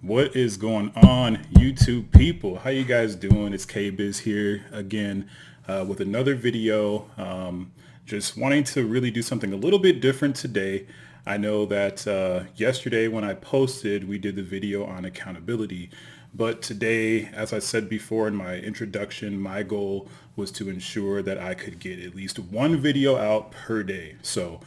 What is going on, YouTube people? How you guys doing? It's K-Biz here again with another video. Just wanting to really do something a little bit different today. I know that yesterday when I posted, we did the video on accountability. But today, as I said before in my introduction, my goal was to ensure that I could get at least one video out per day. So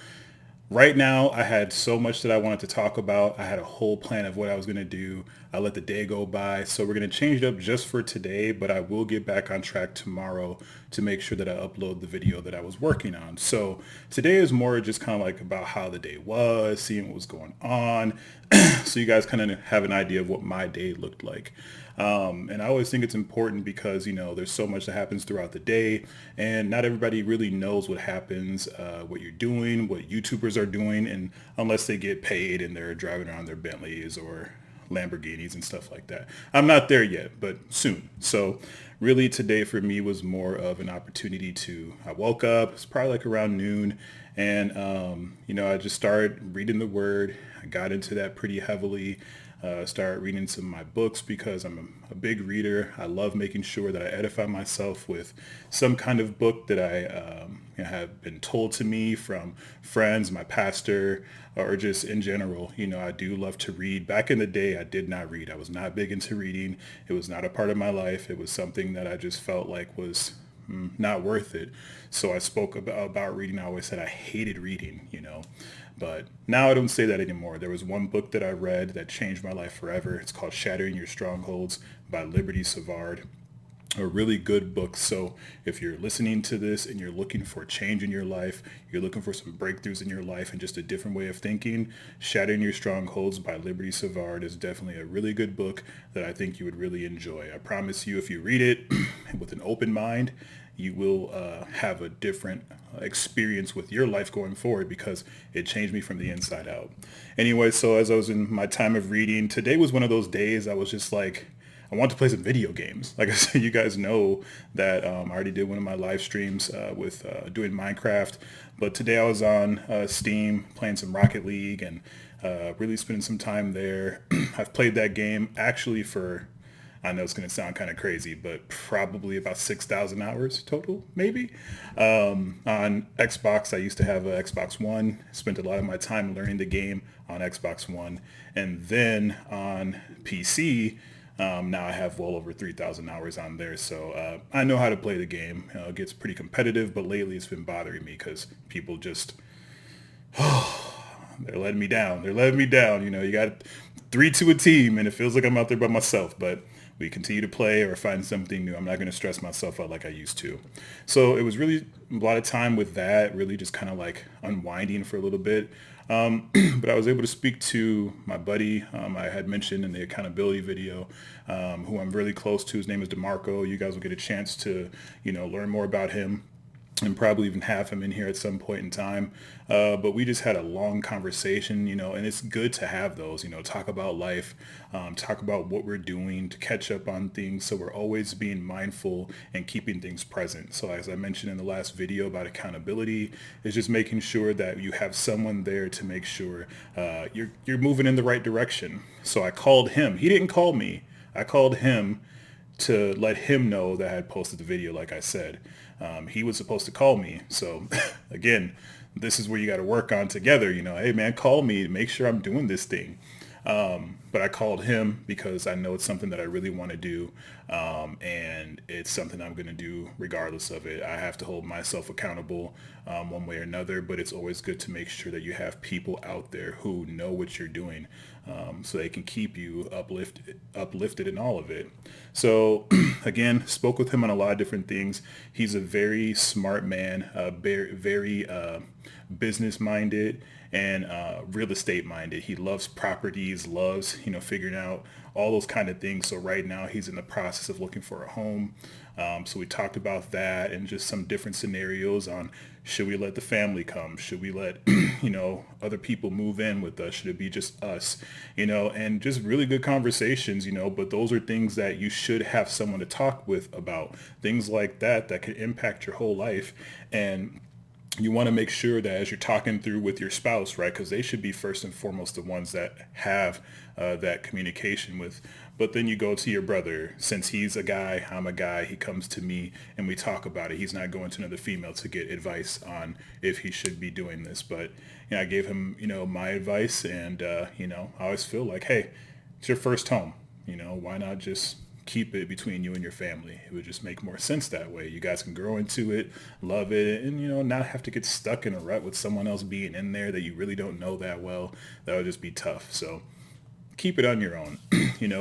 right now, I had so much that I wanted to talk about. I had a whole plan of what I was going to do. I let the day go by. So we're going to change it up just for today, but I will get back on track tomorrow to make sure that I upload the video that I was working on. So today is more just kind of like about how the day was, seeing what was going on. So you guys kind of have an idea of what my day looked like. And I always think it's important because, there's so much that happens throughout the day and not everybody really knows what happens, what you're doing, what YouTubers are doing, and unless they get paid and they're driving around their Bentleys or Lamborghinis and stuff like that. I'm not there yet, but soon. So really today for me was more of an opportunity I woke up, it's probably like around noon, and, I just started reading the word. I got into that pretty heavily. Start reading some of my books because I'm a big reader. I love making sure that I edify myself with some kind of book that I have been told to me from friends, my pastor, or just in general. I do love to read. Back in the day, I did not read. I was not big into reading. It was not a part of my life. It was something that I just felt like was not worth it. So I spoke about reading. I always said I hated reading. But now I don't say that anymore. There was one book that I read that changed my life forever. It's called Shattering Strongholds by Savard. A really good book. So if you're listening to this and you're looking for change in your life, you're looking for some breakthroughs in your life and just a different way of thinking, Shattering Your Strongholds by Savard is definitely a really good book that I think you would really enjoy. I promise you, if you read it with an open mind, you will have a different experience with your life going forward because it changed me from the inside out. Anyway, so as I was in my time of reading, today was one of those days I was just like, I want to play some video games. Like I said, you guys know that I already did one of my live streams with doing Minecraft. But today I was on Steam playing some Rocket League and really spending some time there. I've played that game actually for, I know it's going to sound kind of crazy, but probably about 6,000 hours total, maybe. On Xbox, I used to have an Xbox One. Spent a lot of my time learning the game on Xbox One. And then on PC, now I have well over 3,000 hours on there. So I know how to play the game. It gets pretty competitive, but lately it's been bothering me because people just, they're letting me down. They're letting me down. You got three to a team and it feels like I'm out there by myself, but we continue to play or find something new. I'm not going to stress myself out like I used to. So it was really a lot of time with that, really just kind of like unwinding for a little bit. But I was able to speak to my buddy I had mentioned in the accountability video, who I'm really close to. His name is DeMarco. You guys will get a chance to, learn more about him and probably even have him in here at some point in time. But we just had a long conversation, and it's good to have those, talk about life, talk about what we're doing to catch up on things. So we're always being mindful and keeping things present. So as I mentioned in the last video about accountability, is just making sure that you have someone there to make sure you're moving in the right direction. So I called him. He didn't call me. I called him to let him know that I had posted the video, like I said. He was supposed to call me. So again, this is where you got to work on together. Hey man, call me to make sure I'm doing this thing. But I called him because I know it's something that I really want to do. And it's something I'm going to do regardless of it. I have to hold myself accountable one way or another, but it's always good to make sure that you have people out there who know what you're doing, so they can keep you uplifted in all of it. So again, spoke with him on a lot of different things. He's a very smart man, very business minded and real estate minded. He loves properties, loves, figuring out all those kind of things. So right now he's in the process of looking for a home. So we talked about that and just some different scenarios on, should we let the family come? Should we let, other people move in with us? Should it be just us? And just really good conversations, but those are things that you should have someone to talk with about, things like that could impact your whole life. And you want to make sure that as you're talking through with your spouse, right, because they should be first and foremost the ones that have that communication with. But then you go to your brother, since he's a guy, I'm a guy, he comes to me and we talk about it. He's not going to another female to get advice on if he should be doing this. But, I gave him, my advice, and, I always feel like, hey, it's your first home. Why not just keep it between you and your family? It would just make more sense that way. You guys can grow into it, love it, and not have to get stuck in a rut with someone else being in there that you really don't know that well. That would just be tough. So keep it on your own.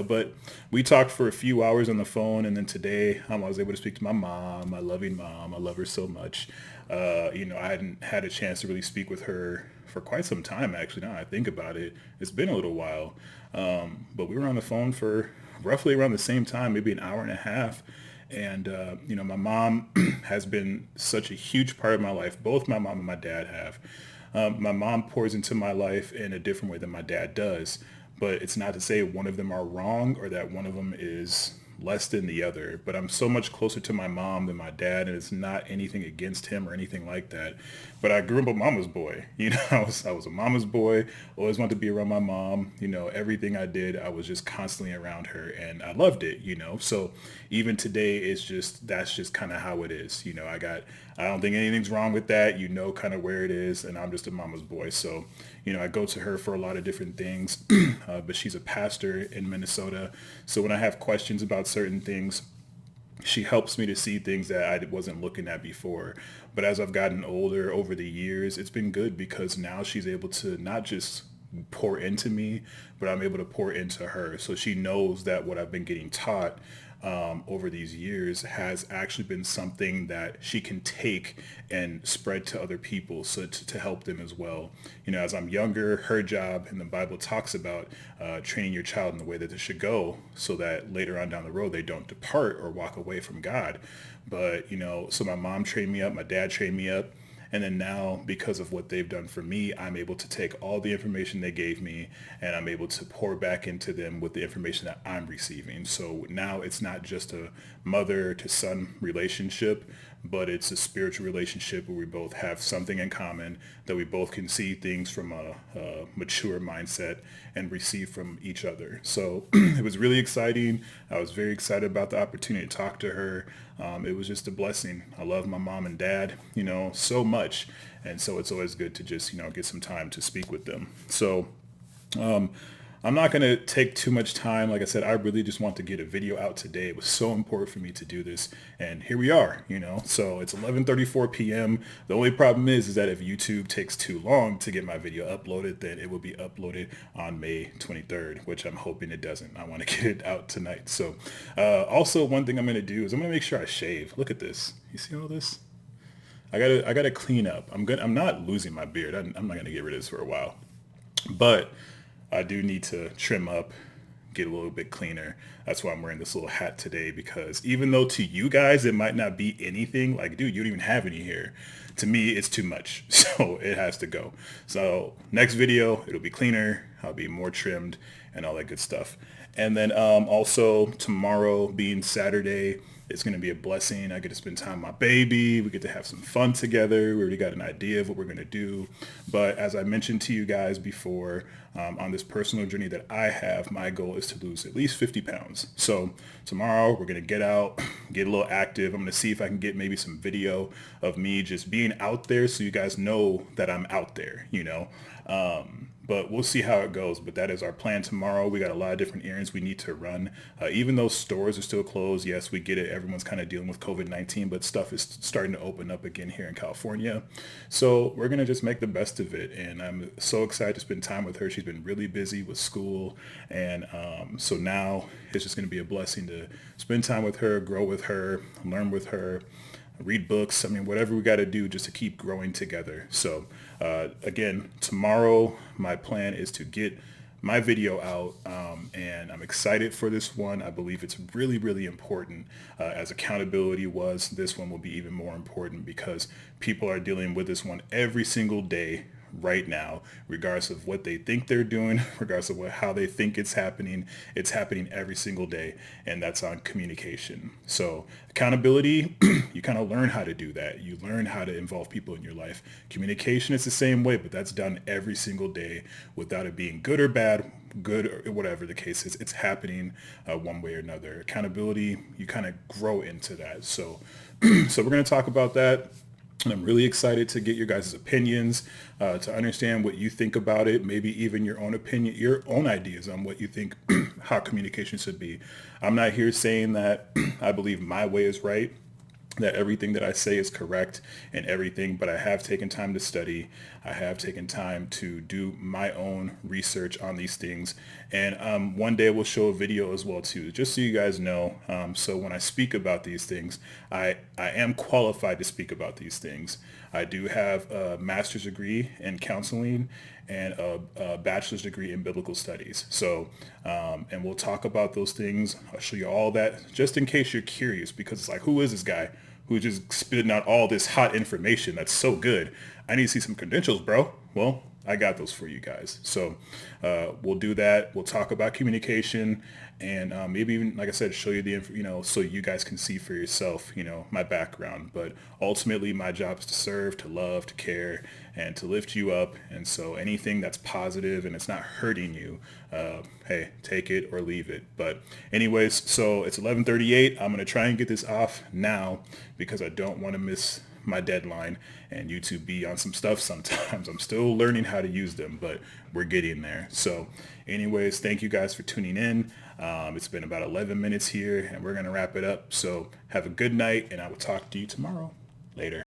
But we talked for a few hours on the phone, and then today I was able to speak to my mom, my loving mom. I love her so much. I hadn't had a chance to really speak with her for quite some time, actually. Now I think about it, it's been a little while. But we were on the phone for roughly around the same time, maybe an hour and a half. And, my mom has been such a huge part of my life. Both my mom and my dad have. My mom pours into my life in a different way than my dad does. But it's not to say one of them are wrong or that one of them is less than the other. But I'm so much closer to my mom than my dad, and it's not anything against him or anything like that. But I grew up a mama's boy. I was a mama's boy, always wanted to be around my mom. Everything I did, I was just constantly around her, and I loved it, So even today, that's just kind of how it is. I don't think anything's wrong with that, kind of where it is, and I'm just a mama's boy. So, I go to her for a lot of different things, but she's a pastor in Minnesota. So when I have questions about certain things, she helps me to see things that I wasn't looking at before. But as I've gotten older over the years, it's been good because now she's able to not just pour into me, but I'm able to pour into her. So she knows that what I've been getting taught over these years has actually been something that she can take and spread to other people, so to help them as well. As I'm younger, her job in the Bible talks about training your child in the way that they should go, so that later on down the road they don't depart or walk away from God. But so my mom trained me up, my dad trained me up. And then now, because of what they've done for me, I'm able to take all the information they gave me and I'm able to pour back into them with the information that I'm receiving. So now it's not just a mother to son relationship, but it's a spiritual relationship where we both have something in common, that we both can see things from a mature mindset and receive from each other. So it was really exciting. I was very excited about the opportunity to talk to her. It was just a blessing. I love my mom and dad, so much. And so it's always good to just, get some time to speak with them. So I'm not going to take too much time. Like I said, I really just want to get a video out today. It was so important for me to do this. And here we are, So it's 11:34 p.m. The only problem is that if YouTube takes too long to get my video uploaded, then it will be uploaded on May 23rd, which I'm hoping it doesn't. I want to get it out tonight. So also one thing I'm going to do is I'm going to make sure I shave. Look at this. You see all this? I gotta clean up. I'm not losing my beard. I'm not going to get rid of this for a while. But I do need to trim up, get a little bit cleaner. That's why I'm wearing this little hat today, because even though to you guys it might not be anything, like, dude, you don't even have any hair. To me, it's too much. So it has to go. So next video, it'll be cleaner. I'll be more trimmed and all that good stuff. And then also tomorrow being Saturday, it's going to be a blessing. I get to spend time with my baby. We get to have some fun together. We already got an idea of what we're going to do. But as I mentioned to you guys before, on this personal journey that I have, my goal is to lose at least 50 pounds. So tomorrow we're going to get out, get a little active. I'm going to see if I can get maybe some video of me just being out there so you guys know that I'm out there, But we'll see how it goes. But that is our plan tomorrow. We got a lot of different errands we need to run. Even though stores are still closed, yes, we get it. Everyone's kind of dealing with COVID-19, but stuff is starting to open up again here in California. So we're going to just make the best of it. And I'm so excited to spend time with her. She's been really busy with school. And so now it's just going to be a blessing to spend time with her, grow with her, learn with her, read books. I mean, whatever we got to do just to keep growing together. So again, tomorrow, my plan is to get my video out, and I'm excited for this one. I believe it's really, really important. As accountability was, this one will be even more important because people are dealing with this one every single day right now, regardless of what they think they're doing, regardless of how they think it's happening. It's happening every single day, and that's on communication. So accountability, you kind of learn how to do that. You learn how to involve people in your life. Communication is the same way, but that's done every single day without it being good or bad, good or whatever the case is. It's happening one way or another. Accountability, you kind of grow into that. So, so we're going to talk about that. And I'm really excited to get your guys' opinions, to understand what you think about it, maybe even your own opinion, your own ideas on what you think, how communication should be. I'm not here saying that I believe my way is right, that everything that I say is correct and everything, but I have taken time to study. I have taken time to do my own research on these things. And one day we'll show a video as well too, just so you guys know. So when I speak about these things, I am qualified to speak about these things. I do have a master's degree in counseling and a bachelor's degree in biblical studies. So, and we'll talk about those things. I'll show you all that just in case you're curious, because it's like, who is this guy who's just spitting out all this hot information that's so good? I need to see some credentials, bro. Well, I got those for you guys. So we'll do that. We'll talk about communication and maybe even, like I said, show you the, so you guys can see for yourself, my background. But ultimately, my job is to serve, to love, to care, and to lift you up. And so anything that's positive and it's not hurting you, hey, take it or leave it. But anyways, so it's 11:38. I'm going to try and get this off now because I don't want to miss my deadline, and YouTube be on some stuff sometimes. I'm still learning how to use them, but we're getting there. So anyways, thank you guys for tuning in. It's been about 11 minutes here and we're going to wrap it up. So have a good night, and I will talk to you tomorrow. Later.